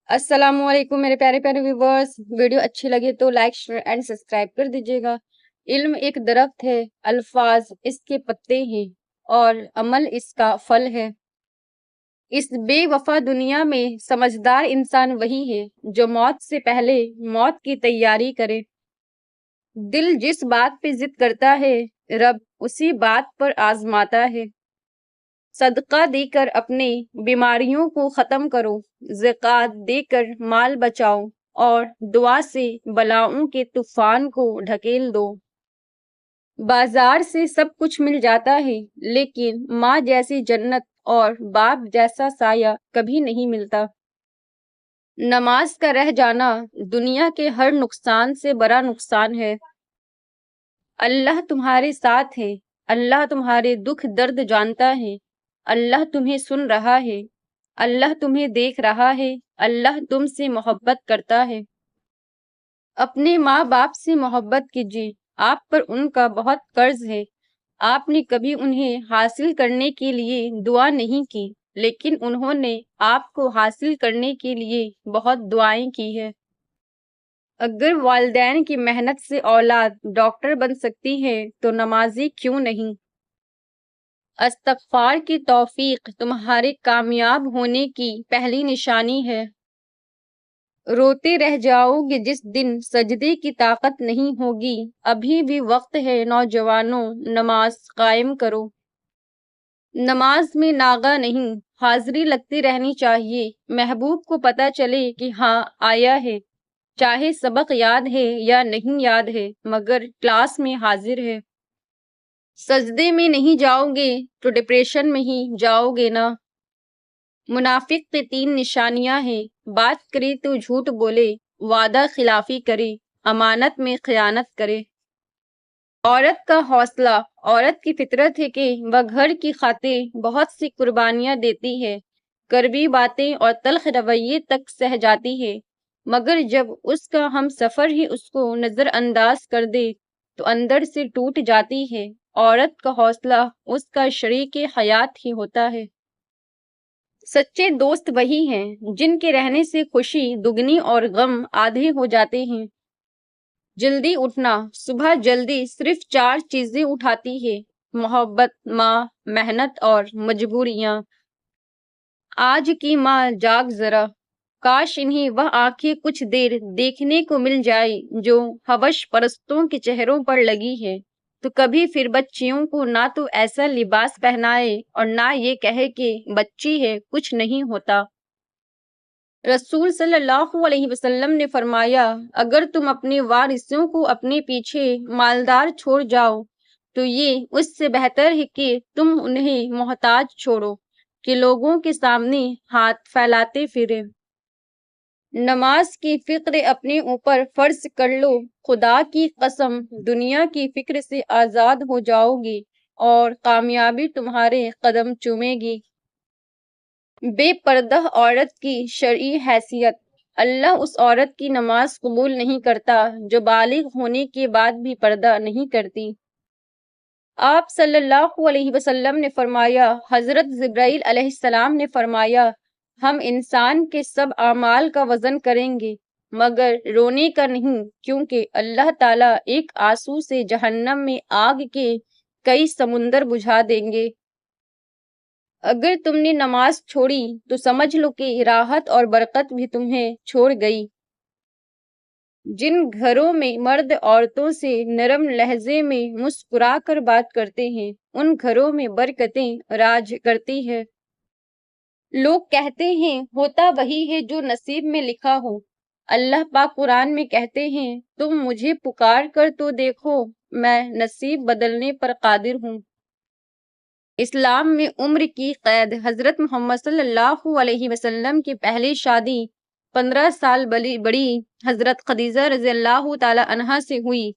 السلام علیکم میرے پیارے پیارے ویورز، ویڈیو اچھی لگے تو لائک شیئر اینڈ سبسکرائب کر دیجیے گا۔ علم ایک درخت ہے، الفاظ اس کے پتے ہیں اور عمل اس کا پھل ہے۔ اس بے وفا دنیا میں سمجھدار انسان وہی ہے جو موت سے پہلے موت کی تیاری کرے۔ دل جس بات پہ ضد کرتا ہے، رب اسی بات پر آزماتا ہے۔ صدقہ دے کر اپنے بیماریوں کو ختم کرو، زکوٰۃ دے کر مال بچاؤ اور دعا سے بلاؤں کے طوفان کو ڈھکیل دو۔ بازار سے سب کچھ مل جاتا ہے، لیکن ماں جیسی جنت اور باپ جیسا سایہ کبھی نہیں ملتا۔ نماز کا رہ جانا دنیا کے ہر نقصان سے بڑا نقصان ہے۔ اللہ تمہارے ساتھ ہے، اللہ تمہارے دکھ درد جانتا ہے، اللہ تمہیں سن رہا ہے، اللہ تمہیں دیکھ رہا ہے، اللہ تم سے محبت کرتا ہے۔ اپنے ماں باپ سے محبت کیجیے، آپ پر ان کا بہت قرض ہے۔ آپ نے کبھی انہیں حاصل کرنے کے لیے دعا نہیں کی، لیکن انہوں نے آپ کو حاصل کرنے کے لیے بہت دعائیں کی ہیں۔ اگر والدین کی محنت سے اولاد ڈاکٹر بن سکتی ہے تو نمازی کیوں نہیں؟ استغفار کی توفیق تمہارے کامیاب ہونے کی پہلی نشانی ہے۔ روتے رہ جاؤ گے جس دن سجدے کی طاقت نہیں ہوگی۔ ابھی بھی وقت ہے نوجوانوں، نماز قائم کرو۔ نماز میں ناغہ نہیں، حاضری لگتی رہنی چاہیے۔ محبوب کو پتہ چلے کہ ہاں آیا ہے، چاہے سبق یاد ہے یا نہیں یاد ہے، مگر کلاس میں حاضر ہے۔ سجدے میں نہیں جاؤ گے تو ڈپریشن میں ہی جاؤ گے نا۔ منافق کے 3 نشانیاں ہیں: بات کرے تو جھوٹ بولے، وعدہ خلافی کرے، امانت میں خیانت کرے۔ عورت کا حوصلہ، عورت کی فطرت ہے کہ وہ گھر کی خاطر بہت سی قربانیاں دیتی ہے، کڑوی باتیں اور تلخ رویے تک سہ جاتی ہے، مگر جب اس کا ہم سفر ہی اس کو نظر انداز کر دے تو اندر سے ٹوٹ جاتی ہے۔ عورت کا حوصلہ اس کا شریک حیات ہی ہوتا ہے۔ سچے دوست وہی ہیں جن کے رہنے سے خوشی دگنی اور غم آدھے ہو جاتے ہیں۔ جلدی اٹھنا، صبح جلدی صرف 4 چیزیں اٹھاتی ہے: محبت، ماں، محنت اور مجبوریاں۔ آج کی ماں جاگ ذرا، کاش انہیں وہ آنکھیں کچھ دیر دیکھنے کو مل جائے جو حوش پرستوں کے چہروں پر لگی ہے، تو کبھی پھر بچیوں کو نہ تو ایسا لباس پہنائے اور نہ یہ کہے کہ بچی ہے کچھ نہیں ہوتا۔ رسول صلی اللہ علیہ وسلم نے فرمایا، اگر تم اپنے وارثوں کو اپنے پیچھے مالدار چھوڑ جاؤ تو یہ اس سے بہتر ہے کہ تم انہیں محتاج چھوڑو کہ لوگوں کے سامنے ہاتھ پھیلاتے پھرے۔ نماز کی فکر اپنے اوپر فرض کر لو، خدا کی قسم دنیا کی فکر سے آزاد ہو جاؤ گے اور کامیابی تمہارے قدم چومے گی۔ بے پردہ عورت کی شرعی حیثیت: اللہ اس عورت کی نماز قبول نہیں کرتا جو بالغ ہونے کے بعد بھی پردہ نہیں کرتی۔ آپ صلی اللہ علیہ وسلم نے فرمایا، حضرت جبرائیل علیہ السلام نے فرمایا، ہم انسان کے سب اعمال کا وزن کریں گے مگر رونے کا نہیں، کیونکہ اللہ تعالیٰ ایک آنسو سے جہنم میں آگ کے کئی سمندر بجھا دیں گے۔ اگر تم نے نماز چھوڑی تو سمجھ لو کہ راحت اور برکت بھی تمہیں چھوڑ گئی۔ جن گھروں میں مرد عورتوں سے نرم لہجے میں مسکرا کر بات کرتے ہیں، ان گھروں میں برکتیں راج کرتی ہیں۔ لوگ کہتے ہیں ہوتا وہی ہے جو نصیب میں لکھا ہو۔ اللہ پاک قرآن میں کہتے ہیں، تم مجھے پکار کر تو دیکھو، میں نصیب بدلنے پر قادر ہوں۔ اسلام میں عمر کی قید: حضرت محمد صلی اللہ علیہ وسلم کی پہلی شادی 15 سال بڑی حضرت خدیجہ رضی اللہ تعالی عنہا سے ہوئی۔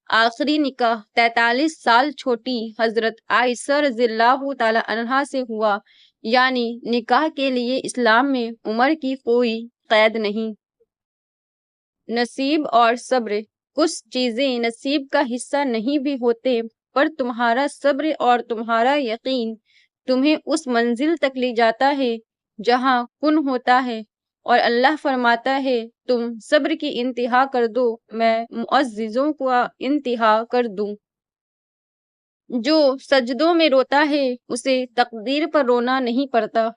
آخری نکاح 43 سال چھوٹی حضرت عائشہ رضی اللہ تعالی عنہا سے ہوا، یعنی نکاح کے لیے اسلام میں عمر کی کوئی قید نہیں۔ نصیب اور صبر: کچھ چیزیں نصیب کا حصہ نہیں بھی ہوتے، پر تمہارا صبر اور تمہارا یقین تمہیں اس منزل تک لے جاتا ہے جہاں کن ہوتا ہے، اور اللہ فرماتا ہے تم صبر کی انتہا کر دو، میں معززوں کو انتہا کر دوں۔ جو سجدوں میں روتا ہے اسے تقدیر پر رونا نہیں پڑتا۔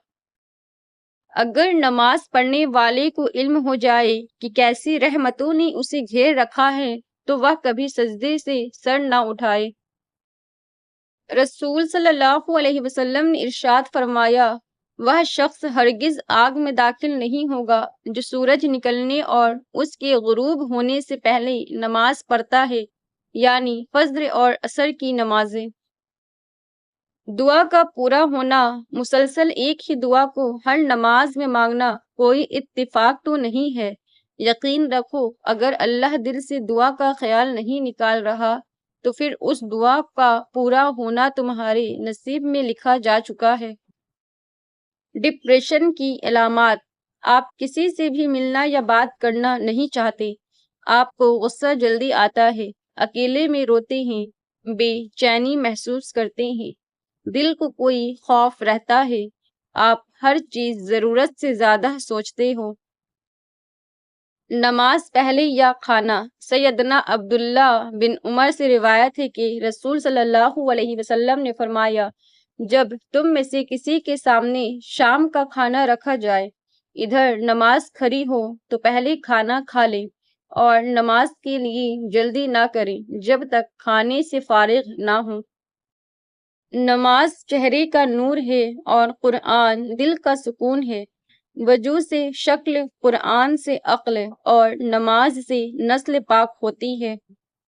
اگر نماز پڑھنے والے کو علم ہو جائے کہ کیسی رحمتوں نے اسے گھیر رکھا ہے تو وہ کبھی سجدے سے سر نہ اٹھائے۔ رسول صلی اللہ علیہ وسلم نے ارشاد فرمایا، وہ شخص ہرگز آگ میں داخل نہیں ہوگا جو سورج نکلنے اور اس کے غروب ہونے سے پہلے نماز پڑھتا ہے، یعنی فجر اور عصر کی نمازیں۔ دعا کا پورا ہونا، مسلسل ایک ہی دعا کو ہر نماز میں مانگنا کوئی اتفاق تو نہیں ہے۔ یقین رکھو اگر اللہ دل سے دعا کا خیال نہیں نکال رہا تو پھر اس دعا کا پورا ہونا تمہارے نصیب میں لکھا جا چکا ہے۔ ڈپریشن کی علامات: آپ کسی سے بھی ملنا یا بات کرنا نہیں چاہتے، آپ کو غصہ جلدی آتا ہے، اکیلے میں روتے ہیں، بے چینی محسوس کرتے ہیں، دل کو کوئی خوف رہتا ہے، آپ ہر چیز ضرورت سے زیادہ سوچتے ہو۔ نماز پہلے یا کھانا: سیدنا عبداللہ بن عمر سے روایت ہے کہ رسول صلی اللہ علیہ وسلم نے فرمایا، جب تم میں سے کسی کے سامنے شام کا کھانا رکھا جائے، ادھر نماز کھڑی ہو تو پہلے کھانا کھا لے اور نماز کے لیے جلدی نہ کرے جب تک کھانے سے فارغ نہ ہو۔ نماز چہرے کا نور ہے اور قرآن دل کا سکون ہے۔ وضو سے شکل، قرآن سے عقل اور نماز سے نسل پاک ہوتی ہے۔